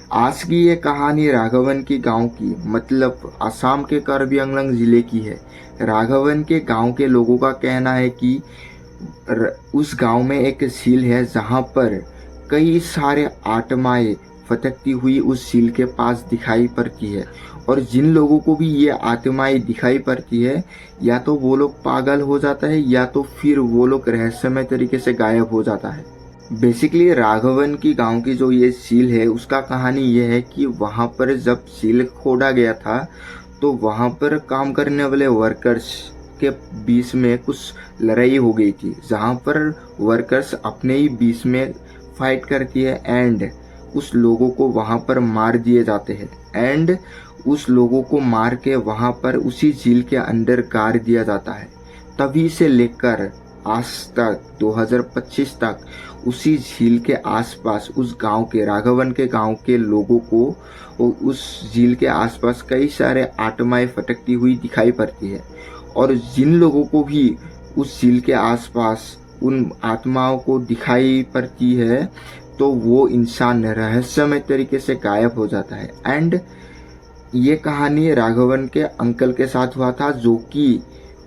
आज की ये कहानी राघवन की गांव की मतलब असम के कार्बी आंगलोंग जिले की है। राघवन के गांव के लोगों का कहना है कि उस गांव में एक झील है जहां पर कई सारे आत्माएं भटकती हुई उस झील के पास दिखाई पड़ती है। और जिन लोगों को भी ये आत्माएं दिखाई पड़ती है, या तो वो लोग पागल हो जाता है या तो फिर वो लोग रहस्यमय तरीके से गायब हो जाता है। बेसिकली राघवन की गांव की जो ये झील है उसका कहानी ये है कि वहां पर जब झील खोदा गया था तो वहां पर काम करने वाले वर्कर्स के बीच में कुछ लड़ाई हो गई थी, जहां पर वर्कर्स अपने ही बीच में फाइट करती है एंड उस लोगों को वहां पर मार दिए जाते हैं। एंड उस लोगों को मार के वहां पर उसी झील के अंदर गाड़ दिया जाता है। तभी से लेकर आज तक 2025 तक उसी झील के आसपास उस गांव के राघवन के गांव के लोगों को उस झील के आसपास कई सारे आत्माएं भटकती हुई दिखाई पड़ती है। और जिन लोगों को भी उस झील के आसपास उन आत्माओं को दिखाई पड़ती है तो वो इंसान रहस्यमय तरीके से गायब हो जाता है। एंड ये कहानी राघवन के अंकल के साथ हुआ था, जो कि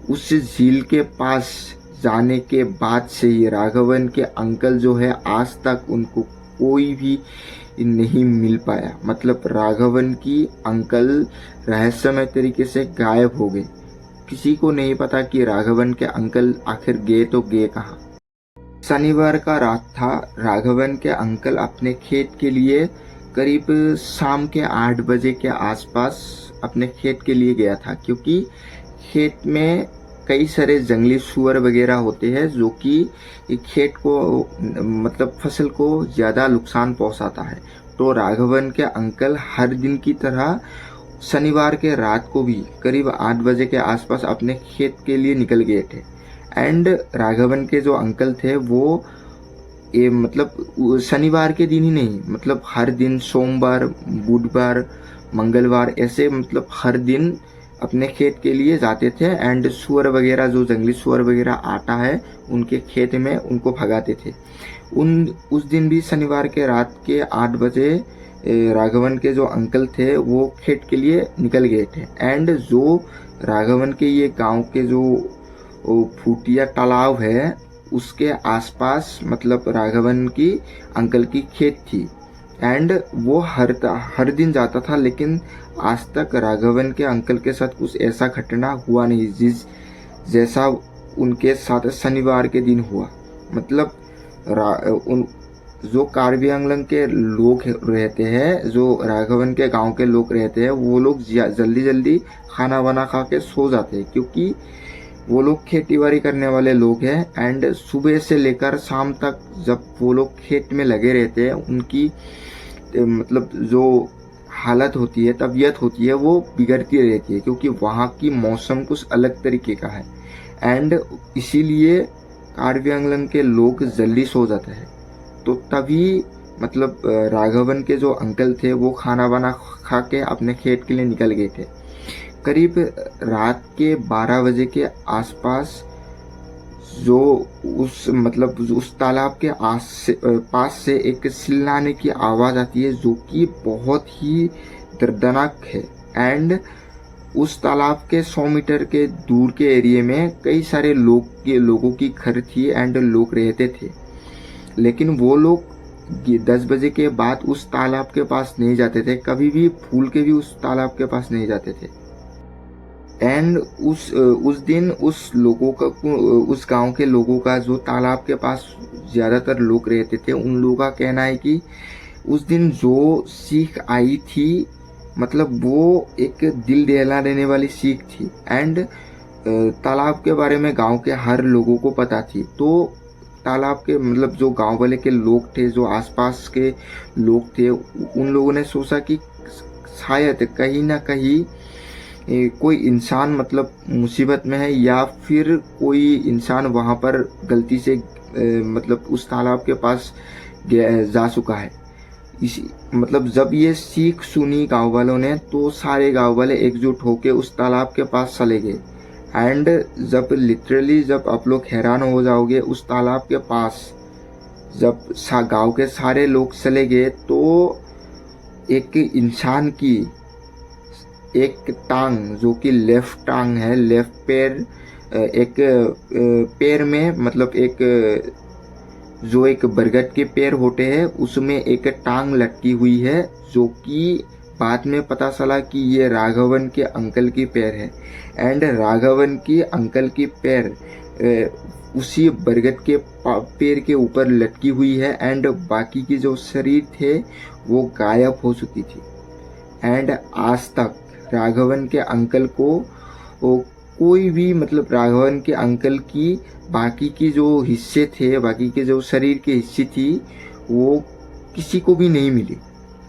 उस झील के पास जाने के बाद से ही राघवन के अंकल जो है आज तक उनको कोई भी नहीं मिल पाया। मतलब राघवन की अंकल रहस्यमय तरीके से गायब हो गए। किसी को नहीं पता कि राघवन के अंकल आखिर गए तो गए कहाँ। शनिवार का रात था। राघवन के अंकल अपने खेत के लिए करीब शाम के 8 बजे के आसपास अपने खेत के लिए गया था, क्योंकि खेत में कई सारे जंगली सुअर वगैरह होते हैं जो कि खेत को मतलब फसल को ज़्यादा नुकसान पहुंचाता है। तो राघवन के अंकल हर दिन की तरह शनिवार के रात को भी करीब 8 बजे के आसपास अपने खेत के लिए निकल गए थे। एंड राघवन के जो अंकल थे वो मतलब शनिवार के दिन ही नहीं, मतलब हर दिन सोमवार, बुधवार, मंगलवार ऐसे मतलब हर दिन अपने खेत के लिए जाते थे। एंड सुअर वगैरह जो जंगली सुअर वगैरह आता है उनके खेत में उनको भगाते थे। उस दिन भी शनिवार के रात के 8 बजे राघवन के जो अंकल थे वो खेत के लिए निकल गए थे। एंड जो राघवन के ये गांव के जो फूटिया तालाब है उसके आसपास मतलब राघवन की अंकल की खेत थी। एंड वो हर दिन जाता था, लेकिन आज तक राघवन के अंकल के साथ कुछ ऐसा घटना हुआ नहीं जैसा उनके साथ शनिवार के दिन हुआ। मतलब जो कार्बी आंगलोंग के लोग रहते हैं, जो राघवन के गांव के लोग रहते हैं, वो लोग जल्दी जल्दी खाना वाना खा के सो जाते हैं, क्योंकि वो लोग खेती बाड़ी करने वाले लोग हैं। एंड सुबह से लेकर शाम तक जब वो लोग खेत में लगे रहते हैं उनकी मतलब जो हालत होती है, तबीयत होती है, वो बिगड़ती रहती है, क्योंकि वहाँ की मौसम कुछ अलग तरीके का है। एंड इसीलिए कार्बी आंगलोंग के लोग जल्दी सो जाते हैं। तो तभी मतलब राघवन के जो अंकल थे वो खाना वाना खा के अपने खेत के लिए निकल गए थे। करीब रात के 12 बजे के आसपास जो उस तालाब के पास से एक चिल्लाने की आवाज़ आती है, जो कि बहुत ही दर्दनाक है। एंड उस तालाब के 100 मीटर के दूर के एरिया में कई सारे लोगों की घर थी एंड लोग रहते थे, लेकिन वो लोग 10 बजे के बाद उस तालाब के पास नहीं जाते थे, कभी भी भूल के भी उस तालाब के पास नहीं जाते थे। एंड उस दिन उस गांव के लोगों का जो तालाब के पास ज़्यादातर लोग रहते थे, उन लोगों का कहना है कि उस दिन जो सीख आई थी, मतलब वो एक दिल दहला देने वाली सीख थी। एंड तालाब के बारे में गांव के हर लोगों को पता थी। तो तालाब के मतलब जो गांव वाले के लोग थे, जो आसपास के लोग थे, उन लोगों ने सोचा कि शायद कहीं ना कहीं कोई इंसान मतलब मुसीबत में है, या फिर कोई इंसान वहाँ पर गलती से मतलब उस तालाब के पास जा चुका है। मतलब जब ये सीख सुनी गांव वालों ने, तो सारे गांव वाले एकजुट होकर उस तालाब के पास चले गए। एंड जब आप लोग हैरान हो जाओगे, उस तालाब के पास जब गांव के सारे लोग चले गए तो एक इंसान की एक टांग, जो कि लेफ्ट टांग है, लेफ्ट पैर, एक पैर में मतलब एक जो एक बरगद के पेड़ होते हैं उसमें एक टांग लटकी हुई है, जो कि बाद में पता चला कि ये राघवन के अंकल की पैर है। एंड राघवन की अंकल की पैर उसी बरगद के पेड़ के ऊपर लटकी हुई है, एंड बाकी की जो शरीर थे वो गायब हो चुकी थी। एंड आज तक राघवन के अंकल को वो कोई भी मतलब राघवन के अंकल की बाकी की जो हिस्से थे, बाकी के जो शरीर के हिस्से थी, वो किसी को भी नहीं मिली।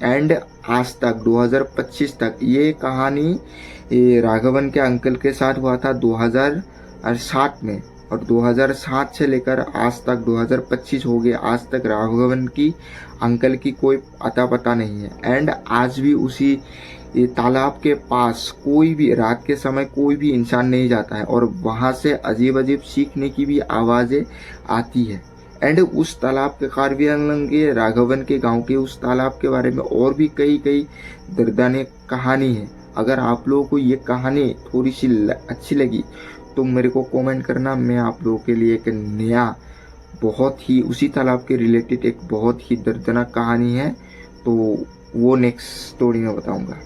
एंड आज तक 2025 तक ये कहानी राघवन के अंकल के साथ हुआ था 2007 में, और 2007 से लेकर आज तक 2025 हो गए, आज तक राघवन की अंकल की कोई अता पता नहीं है। एंड आज भी उसी ये तालाब के पास कोई भी रात के समय कोई भी इंसान नहीं जाता है, और वहाँ से अजीब अजीब सीखने की भी आवाज़ें आती है। एंड उस तालाब के कार्बी आंगलंग के राघवन के गांव के उस तालाब के बारे में और भी कई कई दर्दनाक कहानी है। अगर आप लोगों को ये कहानी थोड़ी सी अच्छी लगी तो मेरे को कमेंट करना, मैं आप लोगों के लिए एक नया बहुत ही उसी तालाब के रिलेटेड एक बहुत ही दर्दनाक कहानी है, तो वो नेक्स्ट स्टोरी में बताऊंगा।